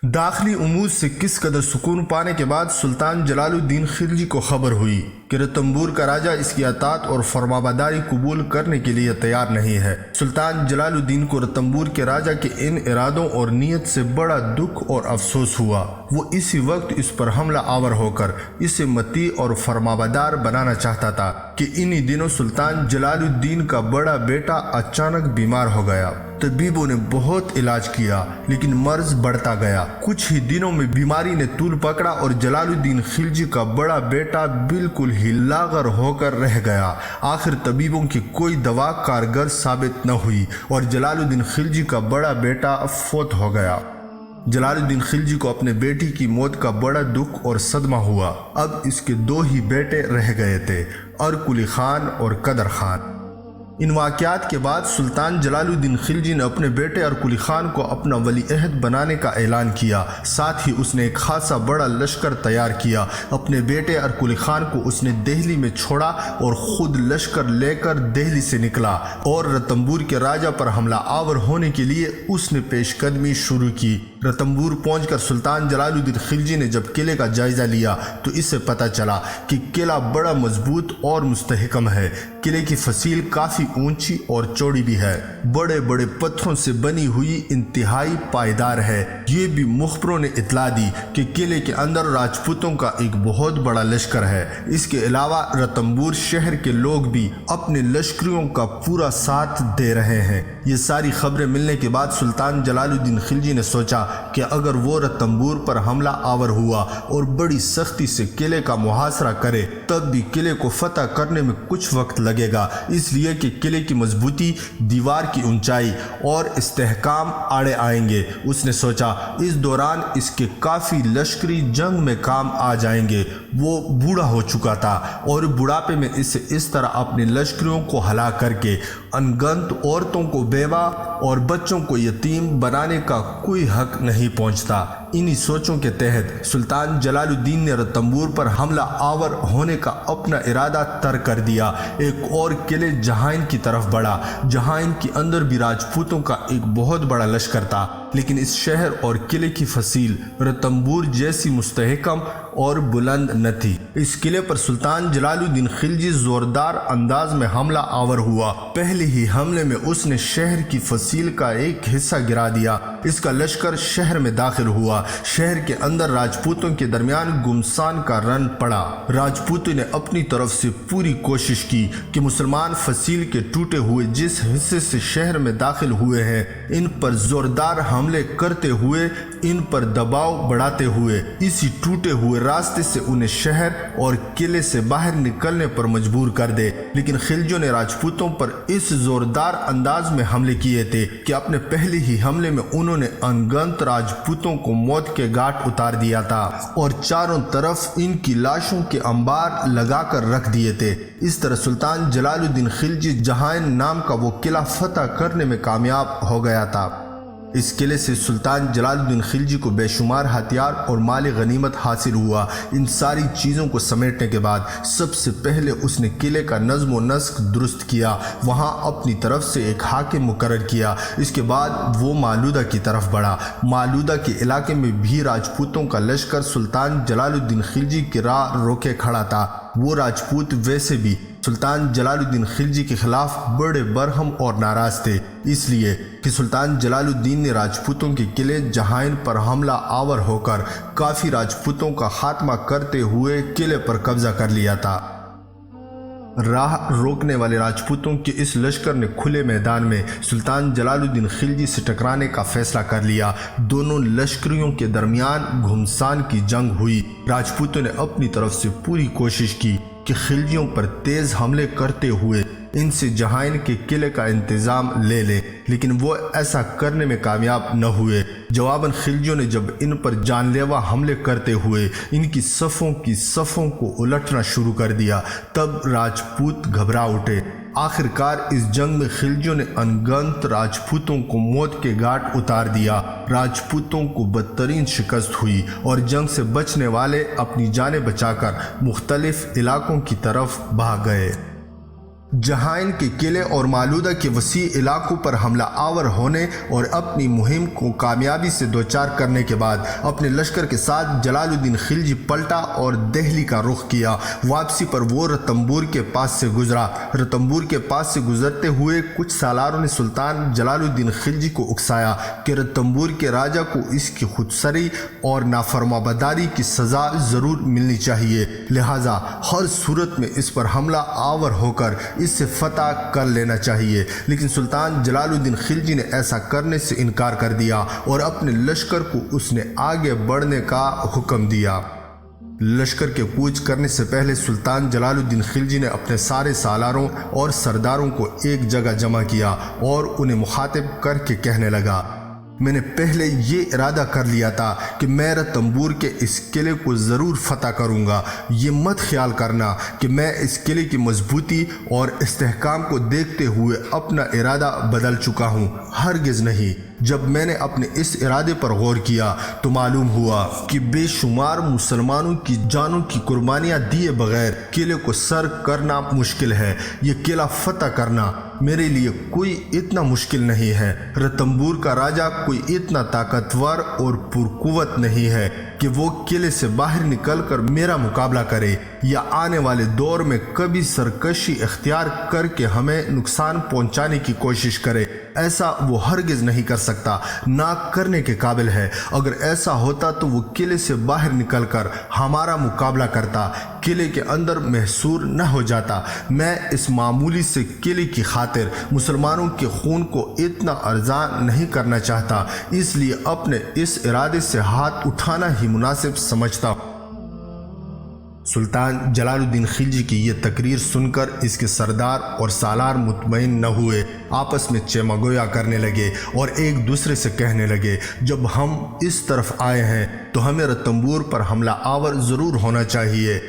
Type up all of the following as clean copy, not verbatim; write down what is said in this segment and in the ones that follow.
दाखिली उमूर से किस कदर सुकून पाने के बाद सुल्तान जलालुद्दीन खिलजी को खबर हुई कि रतंबूर का राजा इसकी अतात और फरमाबरदारी कबूल करने के लिए तैयार नहीं है। सुल्तान जलालुद्दीन को रतंबूर के राजा के इन इरादों और नीयत से बड़ा दुख और अफसोस हुआ। वो इसी वक्त इस पर हमला आवर होकर इसे मती और फरमाबरदार बनाना चाहता था कि इन्हीं दिनों सुल्तान जलालुद्दीन का बड़ा बेटा अचानक बीमार हो गया। तबीबों ने बहुत इलाज किया लेकिन मर्ज बढ़ता गया। कुछ ही दिनों में बीमारी ने तूल पकड़ा और जलालुद्दीन खिलजी का बड़ा बेटा बिल्कुल ही लागर होकर रह गया। आखिर तबीबों की कोई दवा कारगर साबित न हुई और जलालुद्दीन खिलजी का बड़ा बेटा फौत हो गया। जलालुद्दीन खिलजी को अपने बेटी की मौत का बड़ा दुख और सदमा हुआ। अब इसके दो ही बेटे रह गए थे, अरकुली खान और कदर खान। इन वाक़यात के बाद सुल्तान जलालुद्दीन खिलजी ने अपने बेटे अरकुली खान को अपना वली अहद बनाने का ऐलान किया। साथ ही उसने एक खासा बड़ा लश्कर तैयार किया। अपने बेटे अरकुली खान को उसने दिल्ली में छोड़ा और ख़ुद लश्कर लेकर दिल्ली से निकला और रतंबूर के राजा पर हमला आवर होने के लिए उसने पेशकदमी शुरू की। रतंबूर पहुंचकर सुल्तान जलालुद्दीन खिलजी ने जब किले का जायजा लिया तो इससे पता चला कि किला बड़ा मजबूत और मुस्तहकम है। किले की फसील काफ़ी ऊंची और चौड़ी भी है। बड़े बड़े पत्थरों से बनी हुई इंतहाई पायदार है। ये भी मुखबरों ने इतला दी कि किले के अंदर राजपूतों का एक बहुत बड़ा लश्कर है। इसके अलावा रतंबूर शहर के लोग भी अपने लश्करियों का पूरा साथ दे रहे हैं। ये सारी खबरें मिलने के बाद सुल्तान जलालुद्दीन खिलजी ने सोचा कि अगर वो रतंबूर पर हमला आवर हुआ और बड़ी सख्ती से किले का मुहासरा करे तब भी किले को फतह करने में कुछ वक्त लगेगा, इसलिए कि किले की मजबूती, दीवार की ऊंचाई और इस्तेहकाम आड़े आएंगे। उसने सोचा इस दौरान इसके काफ़ी लश्करी जंग में काम आ जाएंगे। वो बूढ़ा हो चुका था और बुढ़ापे में इसे इस तरह अपने लश्करियों को हला करके अनगंत औरतों को बेवा और बच्चों को यतीम बनाने का कोई हक नहीं पहुंचता। इन्हीं सोचों के तहत सुल्तान जलालुद्दीन ने रतंबूर पर हमला आवर होने का अपना इरादा तर कर दिया। एक और किले जहाइन की तरफ बढ़ा। जहाइन के अंदर भी राजपूतों का एक बहुत बड़ा लश्कर था, लेकिन इस शहर और किले की फसील रतंबूर जैसी मुस्तहकम और बुलंद न थी। इस किले पर सुल्तान जलालुद्दीन खिलजी जोरदार अंदाज में हमला आवर हुआ। पहले ही हमले में उसने शहर की फसील का एक हिस्सा गिरा दिया। इसका लश्कर शहर में दाखिल हुआ। शहर के अंदर राजपूतों के दरमियान गुमसान का रन पड़ा। राजपूतों ने अपनी तरफ से पूरी कोशिश की कि मुसलमान फसील के टूटे हुए जिस हिस्से से शहर में दाखिल हुए हैं इन पर जोरदार हमले करते हुए, इन पर दबाव बढ़ाते हुए इसी टूटे हुए रास्ते से उन्हें शहर और किले से बाहर निकलने पर मजबूर कर दे। लेकिन खिलजियों ने राजपूतों पर इस जोरदार अंदाज में हमले किए थे कि अपने पहले ही हमले में उन्होंने अनगंत राजपूतों को मौत के घाट उतार दिया था और चारों तरफ इनकी लाशों के अंबार लगाकर रख दिए थे। इस तरह सुल्तान जलालुद्दीन खिलजी जहाइन नाम का वो किला फतह करने में कामयाब हो गया था। इस किले से सुल्तान जलालुद्दीन खिलजी को बेशुमार हथियार और माल गनीमत हासिल हुआ। इन सारी चीज़ों को समेटने के बाद सबसे पहले उसने किले का नज़्म व नस्क दुरुस्त किया। वहाँ अपनी तरफ से एक हाकिम मुकर्रर किया। इसके बाद वो मालूदा की तरफ बढ़ा। मालूदा के इलाके में भी राजपूतों का लश्कर सुल्तान जलालुद्दीन खिलजी की राह रोके खड़ा था। वो राजपूत वैसे भी सुल्तान जलालुद्दीन खिलजी के खिलाफ बड़े बरहम और नाराज थे, इसलिए कि सुल्तान जलालुद्दीन ने राजपूतों के किले जहाइन पर हमला आवर होकर काफ़ी राजपूतों का खात्मा करते हुए किले पर कब्जा कर लिया था। राह रोकने वाले राजपूतों के इस लश्कर ने खुले मैदान में सुल्तान जलालुद्दीन खिलजी से टकराने का फैसला कर लिया। दोनों लश्करियों के दरमियान घुमसान की जंग हुई। राजपूतों ने अपनी तरफ से पूरी कोशिश की कि खिलजियों पर तेज़ हमले करते हुए इनसे जहाइन के किले का इंतज़ाम ले लें, लेकिन वो ऐसा करने में कामयाब न हुए। जवाबन खिलजियों ने जब इन पर जानलेवा हमले करते हुए इनकी सफ़ों को उलटना शुरू कर दिया तब राजपूत घबरा उठे। आखिरकार इस जंग में खिलजियों ने अनगंत राजपूतों को मौत के घाट उतार दिया। राजपूतों को बदतरीन शिकस्त हुई और जंग से बचने वाले अपनी जानें बचाकर मुख्तलिफ इलाकों की तरफ भाग गए। जहाइन के किले और मालूदा के वसी इलाकों पर हमला आवर होने और अपनी मुहिम को कामयाबी से दोचार करने के बाद अपने लश्कर के साथ जलालुद्दीन खिलजी पलटा और दिल्ली का रुख किया। वापसी पर वो रतंबूर के पास से गुजरा। रतंबूर के पास से गुजरते हुए कुछ सालारों ने सुल्तान जलालुद्दीन खिलजी को उकसाया कि रतंबूर के राजा को इसकी खुदसरी और नाफरमाबरदारी की सज़ा ज़रूर मिलनी चाहिए, लिहाजा हर सूरत में इस पर हमला आवर होकर इससे फतह कर लेना चाहिए। लेकिन सुल्तान जलालुद्दीन खिलजी ने ऐसा करने से इनकार कर दिया और अपने लश्कर को उसने आगे बढ़ने का हुक्म दिया। लश्कर के कूच करने से पहले सुल्तान जलालुद्दीन खिलजी ने अपने सारे सालारों और सरदारों को एक जगह जमा किया और उन्हें मुखातिब करके कहने लगा, मैंने पहले ये इरादा कर लिया था कि मैं रतंबूर के इस किले को ज़रूर फतह करूँगा। ये मत ख्याल करना कि मैं इस किले की मजबूती और इस्तेहकाम को देखते हुए अपना इरादा बदल चुका हूँ, हरगिज़ नहीं। जब मैंने अपने इस इरादे पर गौर किया तो मालूम हुआ कि बेशुमार मुसलमानों की जानों की कुर्बानियाँ दिए बगैर किले को सर करना मुश्किल है। ये किला फतह करना मेरे लिए कोई इतना मुश्किल नहीं है। रतंबूर का राजा कोई इतना ताकतवर और पुरकुवत नहीं है कि वो किले से बाहर निकलकर मेरा मुकाबला करे या आने वाले दौर में कभी सरकशी इख्तियार करके हमें नुकसान पहुंचाने की कोशिश करे। ऐसा वो हरगिज़ नहीं कर सकता, ना करने के काबिल है। अगर ऐसा होता तो वो किले से बाहर निकलकर हमारा मुकाबला करता, किले के अंदर महसूर न हो जाता। मैं इस मामूली से किले की खातिर मुसलमानों के खून को इतना अर्जान नहीं करना चाहता, इसलिए अपने इस इरादे से हाथ उठाना ही मुनासिब समझता हूँ। सुल्तान जलालुद्दीन खिलजी की ये तकरीर सुनकर इसके सरदार और सालार मुतमईन न हुए, आपस में चेमागोया करने लगे और एक दूसरे से कहने लगे, जब हम इस तरफ आए हैं तो हमें रतंबूर पर हमला आवर ज़रूर होना चाहिए।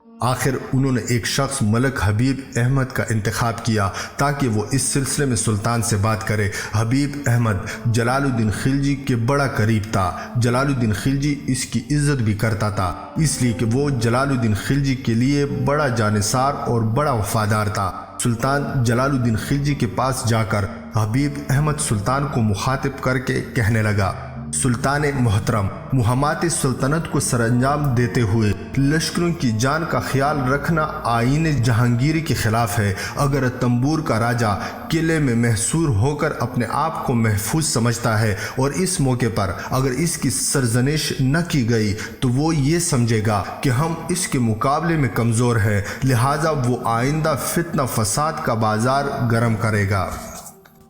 आखिर उन्होंने एक शख्स मलक हबीब अहमद का इंतखाब किया ताकि वो इस सिलसिले में सुल्तान से बात करे। हबीब अहमद जलालुद्दीन खिलजी के बड़ा करीब था। जलालुद्दीन खिलजी इसकी इज्जत भी करता था, इसलिए कि वो जलालुद्दीन खिलजी के लिए बड़ा जानिसार और बड़ा वफादार था। सुल्तान जलालुद्दीन खिलजी के पास जाकर हबीब अहमद सुल्तान को मुखातिब करके कहने लगा, सुल्तान मोहतरम, मुहम्मद सल्तनत को सरअंजाम देते हुए लश्करों की जान का ख्याल रखना आईन जहांगीरी के खिलाफ है। अगर तंबूर का राजा किले में महसूर होकर अपने आप को महफूज समझता है और इस मौके पर अगर इसकी सरजनिश न की गई तो वो ये समझेगा कि हम इसके मुकाबले में कमज़ोर हैं, लिहाजा वो आइंदा फितना फसाद का बाजार गर्म करेगा।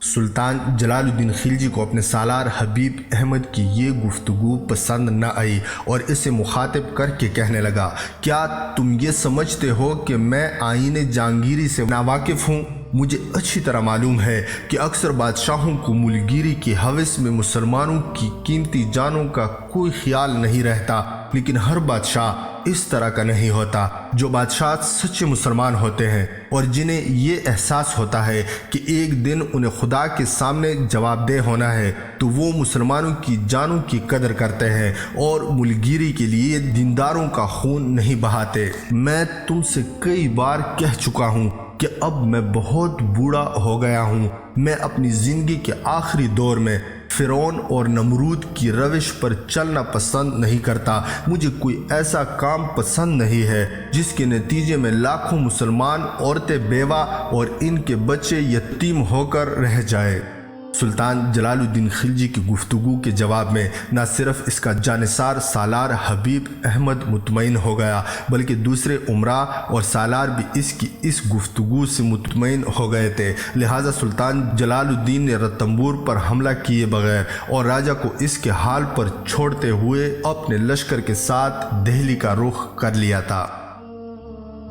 सुल्तान जलालुद्दीन खिलजी को अपने सालार हबीब अहमद की ये गुफ्तगू पसंद न आई और इसे मुखातिब करके कहने लगा, क्या तुम ये समझते हो कि मैं आईन जहांगीरी से नावाकिफ़ हूँ? मुझे अच्छी तरह मालूम है कि अक्सर बादशाहों को मुल्कगिरी की हवस में मुसलमानों की कीमती जानों का कोई ख्याल नहीं रहता, लेकिन हर बादशाह इस तरह का नहीं होता। जो बादशाह सच्चे मुसलमान होते हैं और जिन्हें ये एहसास होता है कि एक दिन उन्हें खुदा के सामने जवाबदेह होना है, तो वो मुसलमानों की जानों की कदर करते हैं और मुल्कगिरी के लिए दीनदारों का खून नहीं बहाते। मैं तुमसे कई बार कह चुका हूँ कि अब मैं बहुत बूढ़ा हो गया हूँ। मैं अपनी ज़िंदगी के आखिरी दौर में फ़िरौन और नमरूद की रविश पर चलना पसंद नहीं करता। मुझे कोई ऐसा काम पसंद नहीं है जिसके नतीजे में लाखों मुसलमान औरतें बेवा और इनके बच्चे यतीम होकर रह जाए। सुल्तान जलालुद्दीन खिलजी की गुफ्तगू के जवाब में न सिर्फ इसका जानिसार सालार हबीब अहमद मुतमईन हो गया, बल्कि दूसरे उमरा और सालार भी इसकी इस गुफ्तगू से मुतमईन हो गए थे। लिहाजा सुल्तान जलालुद्दीन ने रतंबूर पर हमला किए बगैर और राजा को इसके हाल पर छोड़ते हुए अपने लश्कर के साथ दिल्ली का रुख कर लिया था।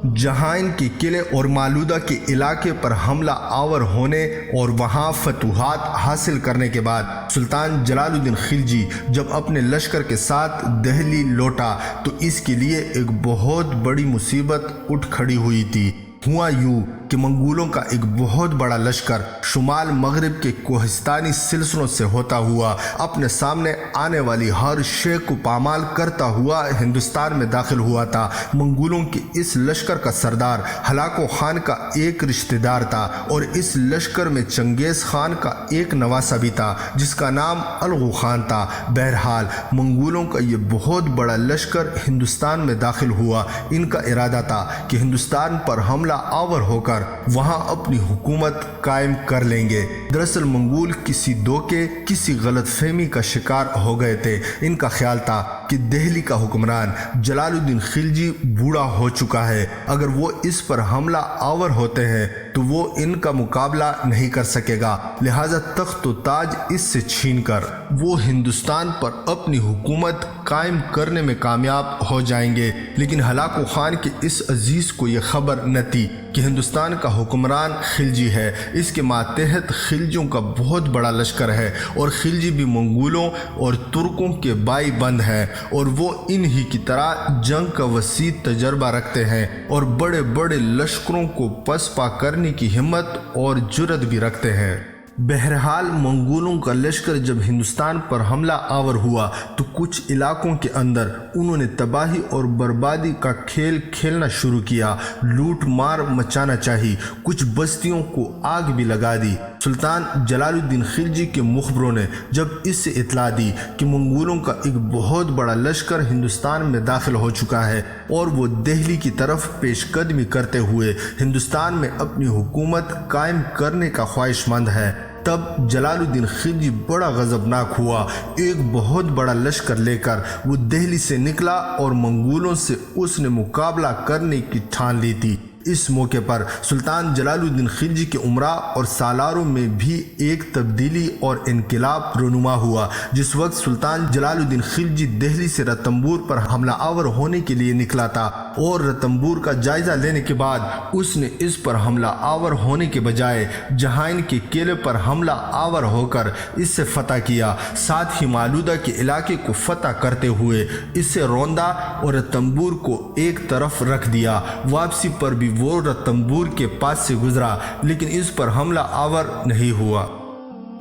जहाइन के किले और मालूदा के इलाके पर हमला आवर होने और वहां फतूहात हासिल करने के बाद सुल्तान जलालुद्दीन खिलजी जब अपने लश्कर के साथ दिल्ली लौटा तो इसके लिए एक बहुत बड़ी मुसीबत उठ खड़ी हुई थी। हुआ यूं कि मंगोलों का एक बहुत बड़ा लश्कर शुमाल मगरिब के कोहिस्तानी सिलसिलों से होता हुआ अपने सामने आने वाली हर शे को पामाल करता हुआ हिंदुस्तान में दाखिल हुआ था। मंगोलों के इस लश्कर का सरदार हलाको खान का एक रिश्तेदार था और इस लश्कर में चंगेज खान का एक नवासा भी था जिसका नाम अलगू खान था। बहरहाल मंगोलों का ये बहुत बड़ा लश्कर हिंदुस्तान में दाखिल हुआ। इनका इरादा था कि हिंदुस्तान पर हमला आवर होकर वहां अपनी हुकूमत कायम कर लेंगे। दरअसल मंगोल किसी धोखे, किसी गलतफहमी का शिकार हो गए थे। इनका ख्याल था कि दिल्ली का हुक्मरान जलालुद्दीन खिलजी बूढ़ा हो चुका है, अगर वो इस पर हमला आवर होते हैं तो वो इनका मुकाबला नहीं कर सकेगा, लिहाजा तख्त व ताज इससे छीनकर वो हिंदुस्तान पर अपनी हुकूमत कायम करने में कामयाब हो जाएंगे। लेकिन हलाको खान के इस अजीज़ को यह खबर न थी कि हिंदुस्तान का हुक्मरान खिलजी है। इसके मातहत खिलजियों का बहुत बड़ा लश्कर है और खिलजी भी मंगोलों और तुर्कों के बाई बंद है और वो इन्हीं की तरह जंग का वसी तजर्बा रखते हैं और बड़े बड़े लश्करों को पसपा करने की हिम्मत और जुर्रत भी रखते हैं। बहरहाल मंगोलों का लश्कर जब हिंदुस्तान पर हमला आवर हुआ तो कुछ इलाकों के अंदर उन्होंने तबाही और बर्बादी का खेल खेलना शुरू किया। लूट मार मचाना चाहिए, कुछ बस्तियों को आग भी लगा दी। सुल्तान जलालुद्दीन खिलजी के मुखबरों ने जब इससे इतला दी कि मंगोलों का एक बहुत बड़ा लश्कर हिंदुस्तान में दाखिल हो चुका है और वो दिल्ली की तरफ पेशकदमी करते हुए हिंदुस्तान में अपनी हुकूमत कायम करने का ख्वाहिशमंद है, तब जलालुद्दीन खिलजी बड़ा गजबनाक हुआ। एक बहुत बड़ा लश्कर लेकर वो दिल्ली से निकला और मंगोलों से उसने मुकाबला करने की ठान ली थी। इस मौके पर सुल्तान जलालुद्दीन खिलजी के उमरा और सालारों में भी एक तब्दीली और इनकलाब रोनुमा हुआ। जिस वक्त सुल्तान जलालुद्दीन खिलजी दिल्ली से रतंबूर पर हमला आवर होने के लिए निकला था और रतंबूर का जायजा लेने के बाद उसने इस पर हमला आवर होने के बजाय जहाइन के किले पर हमला आवर होकर इससे फतह किया। साथ ही मालूदा के इलाके को फतह करते हुए इससे रौंदा और रतंबूर को एक तरफ रख दिया। वापसी पर भी वो रतंबूर के पास से गुजरा लेकिन इस पर हमला आवर नहीं हुआ।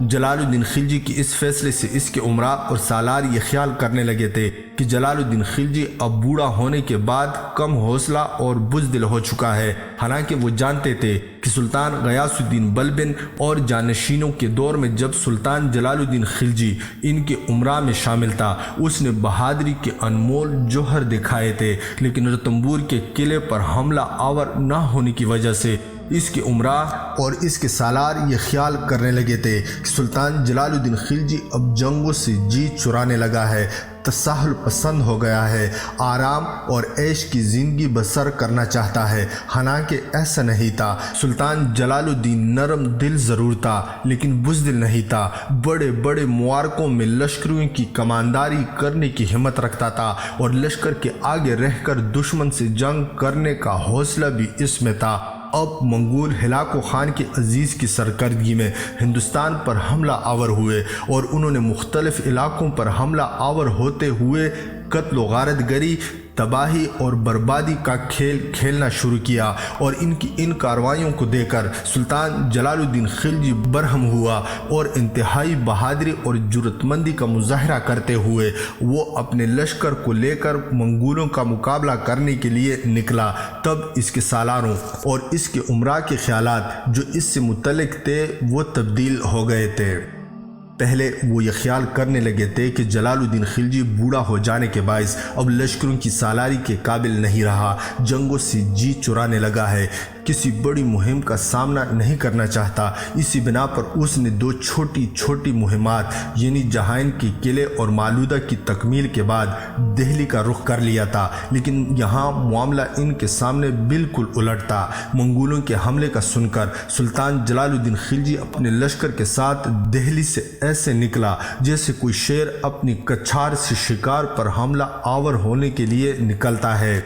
जलालुद्दीन खिलजी की इस फैसले से इसके उमरा और सालार ये ख्याल करने लगे थे कि जलालुद्दीन खिलजी अब बूढ़ा होने के बाद कम हौसला और बुज़दिल हो चुका है। हालांकि वो जानते थे कि सुल्तान गयासुद्दीन बल्बिन और जानशीनों के दौर में जब सुल्तान जलालुद्दीन खिलजी इनके उमरा में शामिल था उसने बहादुरी के अनमोल जौहर दिखाए थे, लेकिन रतंबूर के किले पर हमला आवर न होने की वजह से इसके उमरा और इसके सालार ये ख्याल करने लगे थे कि सुल्तान जलालुद्दीन खिलजी अब जंगों से जी चुराने लगा है, तसाहुल पसंद हो गया है, आराम और ऐश की ज़िंदगी बसर करना चाहता है। हालांकि ऐसा नहीं था। सुल्तान जलालुद्दीन नरम दिल ज़रूर था लेकिन बुज़दिल नहीं था। बड़े बड़े मुआरकों में लश्करों की कमांदारी करने की हिम्मत रखता था और लश्कर के आगे रहकर दुश्मन से जंग करने का हौसला भी इसमें था। अब मंगोल हलाको खान के अजीज़ की सरकर्दगी में हिंदुस्तान पर हमला आवर हुए और उन्होंने मुख्तलिफ इलाकों पर हमला आवर होते हुए कत्ल व गारतगरी, तबाही और बर्बादी का खेल खेलना शुरू किया और इनकी इन कार्रवाइयों को देखकर सुल्तान जलालुद्दीन खिलजी बरहम हुआ और इंतहाई बहादुरी और जुर्रतमंदी का मुजाहरा करते हुए वो अपने लश्कर को लेकर मंगोलों का मुकाबला करने के लिए निकला। तब इसके सालारों और इसके उमरा के ख्यालात जो इससे मुतल्लिक थे वो तब्दील हो गए थे। पहले वो ये ख्याल करने लगे थे कि जलालुद्दीन खिलजी बूढ़ा हो जाने के बायस अब लश्करों की सालारी के काबिल नहीं रहा, जंगों से जी चुराने लगा है, किसी बड़ी मुहिम का सामना नहीं करना चाहता। इसी बिना पर उसने दो छोटी छोटी मुहिमात यानी जहाइन के किले और मालूदा की तकमील के बाद दिल्ली का रुख कर लिया था। लेकिन यहाँ मामला इनके सामने बिल्कुल उलट था। मंगोलों के हमले का सुनकर सुल्तान जलालुद्दीन खिलजी अपने लश्कर के साथ दिल्ली से ऐसे निकला जैसे कोई शेर अपनी कछार से शिकार पर हमला आवर होने के लिए निकलता है।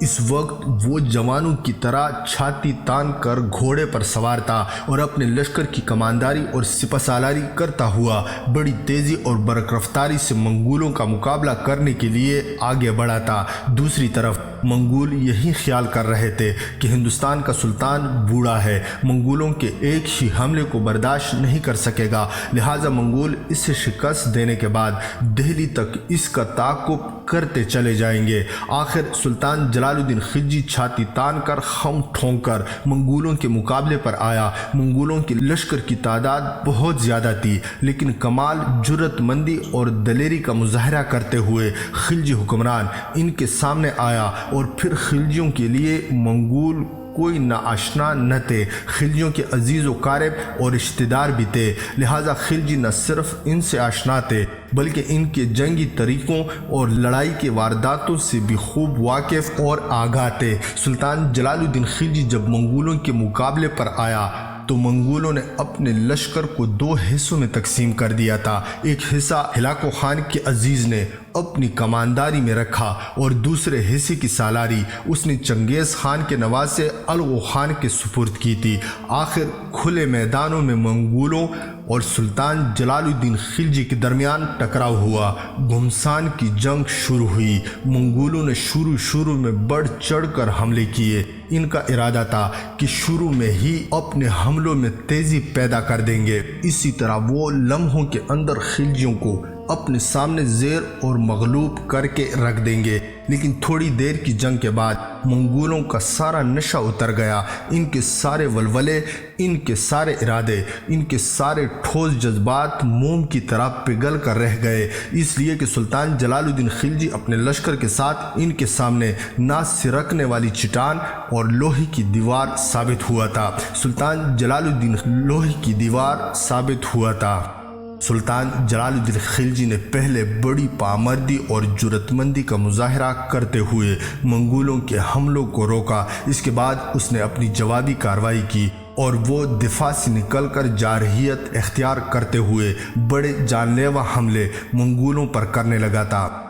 इस वक्त वो जवानों की तरह छाती तान कर घोड़े पर सवार था और अपने लश्कर की कमांदारी और सिपहसालारी करता हुआ बड़ी तेज़ी और बरकरफ्तारी से मंगोलों का मुकाबला करने के लिए आगे बढ़ा था। दूसरी तरफ मंगोल यही ख्याल कर रहे थे कि हिंदुस्तान का सुल्तान बूढ़ा है, मंगोलों के एक ही हमले को बर्दाश्त नहीं कर सकेगा, लिहाजा मंगोल इसे शिकस्त देने के बाद दिल्ली तक इसका ताक़ुब करते चले जाएंगे। आखिर सुल्तान जलालुद्दीन खिलजी छाती तान कर खम ठोंक कर मंगोलों के मुकाबले पर आया। मंगोलों के लश्कर की तादाद बहुत ज़्यादा थी, लेकिन कमाल, जुर्रतमंदी और दलेरी का मुजाहरा करते हुए खिलजी हुक्मरान इनके सामने आया और फिर खिलजियों के लिए मंगोल कोई नाआशना न थे। खिलजियों के अजीज़ व कारब और रिश्तेदार भी थे, लिहाजा खिलजी न सिर्फ इनसे आशना थे बल्कि इनके जंगी तरीक़ों और लड़ाई के वारदातों से भी खूब वाकिफ़ और आगाह थे। सुल्तान जलालुद्दीन खिलजी जब मंगोलों के मुकाबले पर आया तो मंगोलों ने अपने लश्कर को दो हिस्सों में तकसीम कर दिया था। एक हिस्सा हिलाको खान के अजीज़ ने अपनी कमांदारी में रखा और दूसरे हिस्से की सालारी उसने चंगेज़ खान के नवासे अलगो खान के सुपुर्द की थी। आखिर खुले मैदानों में मंगोलों और सुल्तान जलालुद्दीन खिलजी के दरमियान टकराव हुआ। घुमसान की जंग शुरू हुई। मंगोलों ने शुरू में बढ़ चढ़ कर हमले किए। इनका इरादा था कि शुरू में ही अपने हमलों में तेज़ी पैदा कर देंगे। इसी तरह वो लम्हों के अंदर खिलजियों को अपने सामने ज़ेर और मगलूब करके रख देंगे। लेकिन थोड़ी देर की जंग के बाद मंगोलों का सारा नशा उतर गया। इनके सारे वलवले, इनके सारे इरादे, इनके सारे ठोस जज्बात मोम की तरह पिघल कर रह गए, इसलिए कि सुल्तान जलालुद्दीन खिलजी अपने लश्कर के साथ इनके सामने ना सिरकने वाली चट्टान और लोहे की दीवार साबित हुआ था। सुल्तान जलालुद्दीन लोहे की दीवार साबित हुआ था। सुल्तान जलालुद्दीन खिलजी ने पहले बड़ी पामर्दी और जुर्रतमंदी का मुजाहरा करते हुए मंगोलों के हमलों को रोका। इसके बाद उसने अपनी जवाबी कार्रवाई की और वो दिफा से निकलकर जारहियत इख्तियार करते हुए बड़े जानलेवा हमले मंगोलों पर करने लगा था।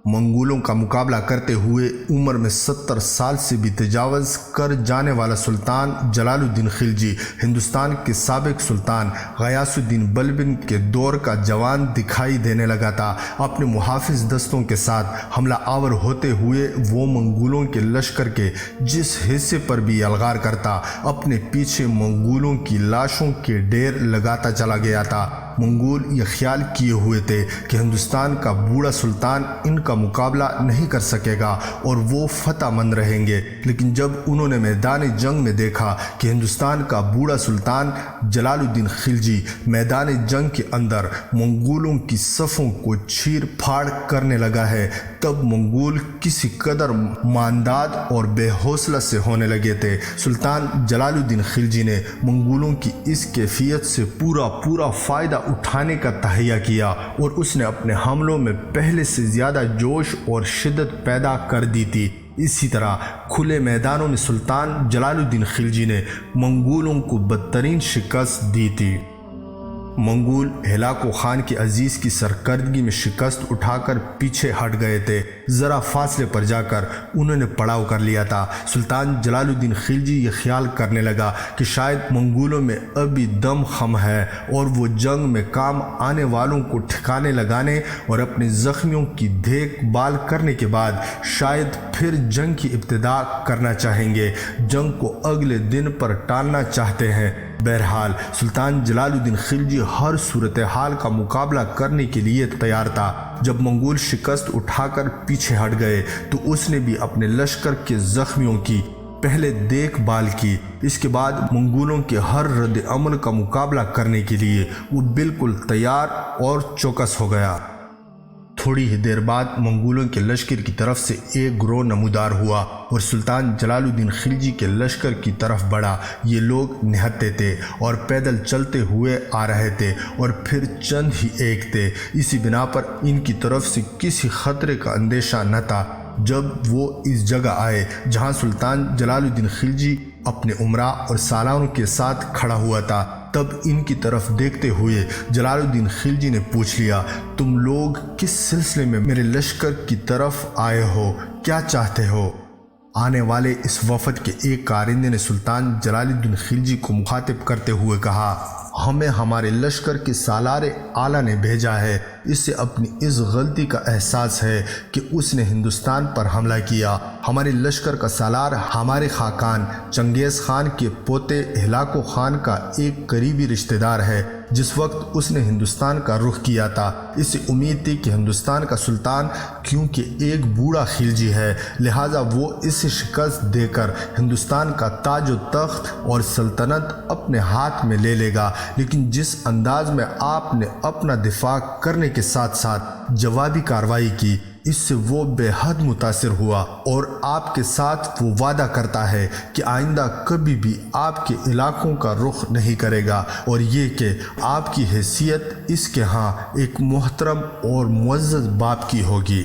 मंगोलों का मुकाबला करते हुए उम्र में 70 साल से भी तजावज़ कर जाने वाला सुल्तान जलालुद्दीन खिलजी हिंदुस्तान के साबिक सुल्तान गयासुद्दीन बल्बिन के दौर का जवान दिखाई देने लगा था। अपने मुहाफिज दस्तों के साथ हमला आवर होते हुए वो मंगोलों के लश्कर के जिस हिस्से पर भी यलगार करता, अपने पीछे मंगोलों की लाशों के ढेर लगाता चला गया था। मंगोल ये ख्याल किए हुए थे कि हिंदुस्तान का बूढ़ा सुल्तान इनका मुकाबला नहीं कर सकेगा और वो फतह मंद रहेंगे। लेकिन जब उन्होंने मैदान जंग में देखा कि हिंदुस्तान का बूढ़ा सुल्तान जलालुद्दीन खिलजी मैदान जंग के अंदर मंगोलों की सफ़ों को चीर फाड़ करने लगा है, तब मंगोल किसी कदर मानदाद और बेहौसला से होने लगे थे। सुल्तान जलालुद्दीन खिलजी ने मंगोलों की इस कैफियत से पूरा फ़ायदा उठाने का तहैया किया और उसने अपने हमलों में पहले से ज़्यादा जोश और शिद्दत पैदा कर दी थी। इसी तरह खुले मैदानों में सुल्तान जलालुद्दीन खिलजी ने मंगोलों को बदतरीन शिकस्त दी थी। मंगोल हिलाको खान के अजीज़ की सरकर्दगी में शिकस्त उठाकर पीछे हट गए थे। ज़रा फासले पर जाकर उन्होंने पड़ाव कर लिया था। सुल्तान जलालुद्दीन खिलजी ये ख्याल करने लगा कि शायद मंगोलों में अभी दम खम है और वो जंग में काम आने वालों को ठिकाने लगाने और अपने ज़ख्मियों की देखभाल करने के बाद शायद फिर जंग की इब्तिदा करना चाहेंगे, जंग को अगले दिन पर टालना चाहते हैं। बहरहाल सुल्तान जलालुद्दीन खिलजी हर सूरत हाल का मुकाबला करने के लिए तैयार था। जब मंगोल शिकस्त उठाकर पीछे हट गए तो उसने भी अपने लश्कर के जख्मियों की पहले देखभाल की। इसके बाद मंगोलों के हर रद्द अमल का मुकाबला करने के लिए वो बिल्कुल तैयार और चौकस हो गया। थोड़ी ही देर बाद मंगोलों के लश्कर की तरफ से एक गिरोह नमूदार हुआ और सुल्तान जलालुद्दीन खिलजी के लश्कर की तरफ बढ़ा। ये लोग निहत्ते थे और पैदल चलते हुए आ रहे थे और फिर चंद ही एक थे। इसी बिना पर इनकी तरफ से किसी खतरे का अंदेशा न था। जब वो इस जगह आए जहाँ सुल्तान जलालुद्दीन खिलजी अपने उमरा और सालारों के साथ खड़ा हुआ था, तब इनकी तरफ देखते हुए जलालुद्दीन खिलजी ने पूछ लिया, तुम लोग किस सिलसिले में मेरे लश्कर की तरफ आए हो? کیا چاہتے ہو؟ آنے والے اس وفد کے ایک کارندے نے سلطان جلال الدین خلجی کو مخاطب کرتے ہوئے کہا، ہمیں ہمارے لشکر کے سالار اعلیٰ نے بھیجا ہے۔ اس سے اپنی اس غلطی کا احساس ہے کہ اس نے ہندوستان پر حملہ کیا۔ ہمارے لشکر کا سالار ہمارے خاقان چنگیز خان کے پوتے ہلاکو خان کا ایک قریبی رشتہ دار ہے۔ جس وقت اس نے ہندوستان کا رخ کیا تھا، اس سے امید تھی کہ ہندوستان کا سلطان کیونکہ ایک بوڑھا خلجی ہے، لہٰذا وہ اسے شکست دے کر ہندوستان کا تاج و تخت اور سلطنت اپنے ہاتھ میں لے لے گا۔ لیکن جس انداز میں آپ نے اپنا دفاع کرنے کے ساتھ ساتھ جوابی کارروائی کی، اس سے وہ بے حد متاثر ہوا اور آپ کے ساتھ وہ وعدہ کرتا ہے کہ آئندہ کبھی بھی آپ کے علاقوں کا رخ نہیں کرے گا، اور یہ کہ آپ کی حیثیت اس کے ہاں ایک محترم اور معزز باپ کی ہوگی۔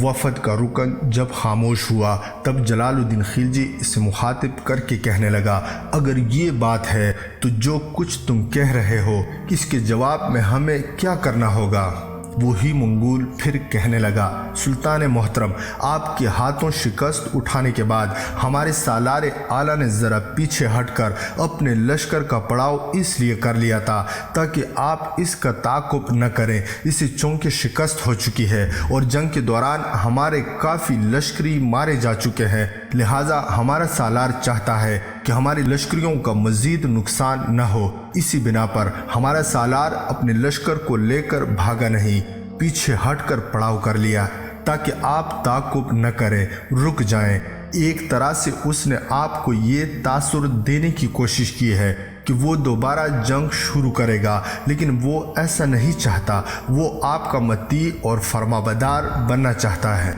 وفد کا رکن جب خاموش ہوا تب جلال الدین خلجی اسے مخاطب کر کے کہنے لگا، اگر یہ بات ہے تو جو کچھ تم کہہ رہے ہو اس کے جواب میں ہمیں کیا کرنا ہوگا؟ وہی منگول پھر کہنے لگا، سلطان محترم، آپ کے ہاتھوں شکست اٹھانے کے بعد ہمارے سالار اعلیٰ نے ذرا پیچھے ہٹ کر اپنے لشکر کا پڑاؤ اس لیے کر لیا تھا تاکہ آپ اس کا تعاقب نہ کریں۔ اسے چونکہ شکست ہو چکی ہے اور جنگ کے دوران ہمارے کافی لشکری مارے جا چکے ہیں، لہٰذا ہمارا سالار چاہتا ہے کہ ہمارے لشکریوں کا مزید نقصان نہ ہو۔ اسی بنا پر ہمارا سالار اپنے لشکر کو لے کر بھاگا نہیں، پیچھے ہٹ کر پڑاؤ کر لیا تاکہ آپ تعاقب نہ کریں، رک جائیں۔ ایک طرح سے اس نے آپ کو یہ تاثر دینے کی کوشش کی ہے کہ وہ دوبارہ جنگ شروع کرے گا، لیکن وہ ایسا نہیں چاہتا، وہ آپ کا مطیع اور فرمانبردار بننا چاہتا ہے۔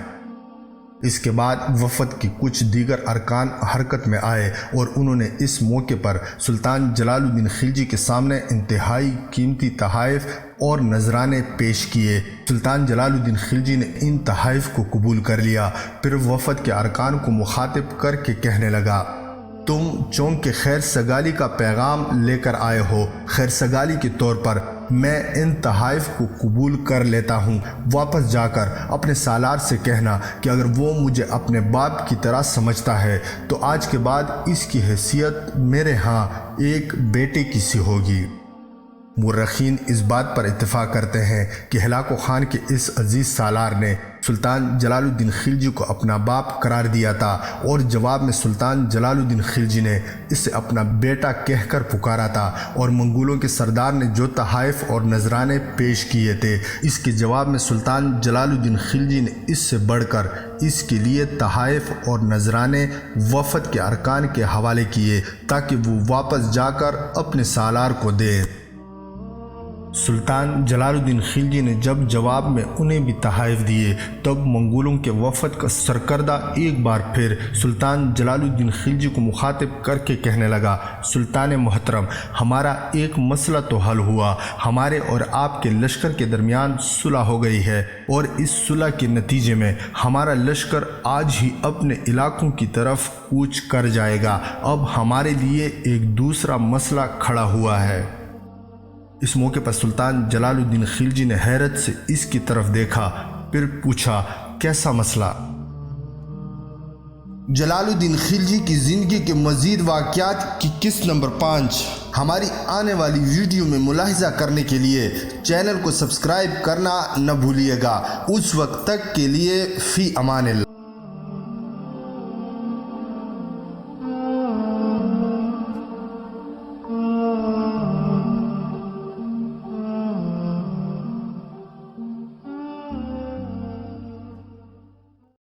اس کے بعد وفد کے کچھ دیگر ارکان حرکت میں آئے اور انہوں نے اس موقع پر سلطان جلال الدین خلجی کے سامنے انتہائی قیمتی تحائف اور نذرانے پیش کیے۔ سلطان جلال الدین خلجی نے ان تحائف کو قبول کر لیا، پھر وفد کے ارکان کو مخاطب کر کے کہنے لگا، تم چونکہ خیر سگالی کا پیغام لے کر آئے ہو، خیر سگالی کے طور پر میں ان تحائف کو قبول کر لیتا ہوں۔ واپس جا کر اپنے سالار سے کہنا کہ اگر وہ مجھے اپنے باپ کی طرح سمجھتا ہے تو آج کے بعد اس کی حیثیت میرے ہاں ایک بیٹے کی سی ہوگی۔ مورخین اس بات پر اتفاق کرتے ہیں کہ ہلاکو خان کے اس عزیز سالار نے سلطان جلال الدین خلجی کو اپنا باپ قرار دیا تھا، اور جواب میں سلطان جلال الدین خلجی نے اسے اپنا بیٹا کہہ کر پکارا تھا، اور منگولوں کے سردار نے جو تحائف اور نذرانے پیش کیے تھے اس کے جواب میں سلطان جلال الدین خلجی نے اس سے بڑھ کر اس کے لیے تحائف اور نذرانے وفد کے ارکان کے حوالے کیے تاکہ وہ واپس جا کر اپنے سالار کو دے۔ سلطان جلال الدین خلجی نے جب جواب میں انہیں بھی تحائف دیے تب منگولوں کے وفد کا سرکردہ ایک بار پھر سلطان جلال الدین خلجی کو مخاطب کر کے کہنے لگا، سلطان محترم، ہمارا ایک مسئلہ تو حل ہوا، ہمارے اور آپ کے لشکر کے درمیان صلح ہو گئی ہے، اور اس صلح کے نتیجے میں ہمارا لشکر آج ہی اپنے علاقوں کی طرف کوچ کر جائے گا۔ اب ہمارے لیے ایک دوسرا مسئلہ کھڑا ہوا ہے۔ اس موقع پر سلطان جلال الدین خلجی نے حیرت سے اس کی طرف دیکھا، پھر پوچھا، کیسا مسئلہ؟ جلال الدین خلجی کی زندگی کے مزید واقعات کی قسط نمبر 5 ہماری آنے والی ویڈیو میں ملاحظہ کرنے کے لیے چینل کو سبسکرائب کرنا نہ بھولیے گا۔ اس وقت تک کے لیے فی امان اللہ۔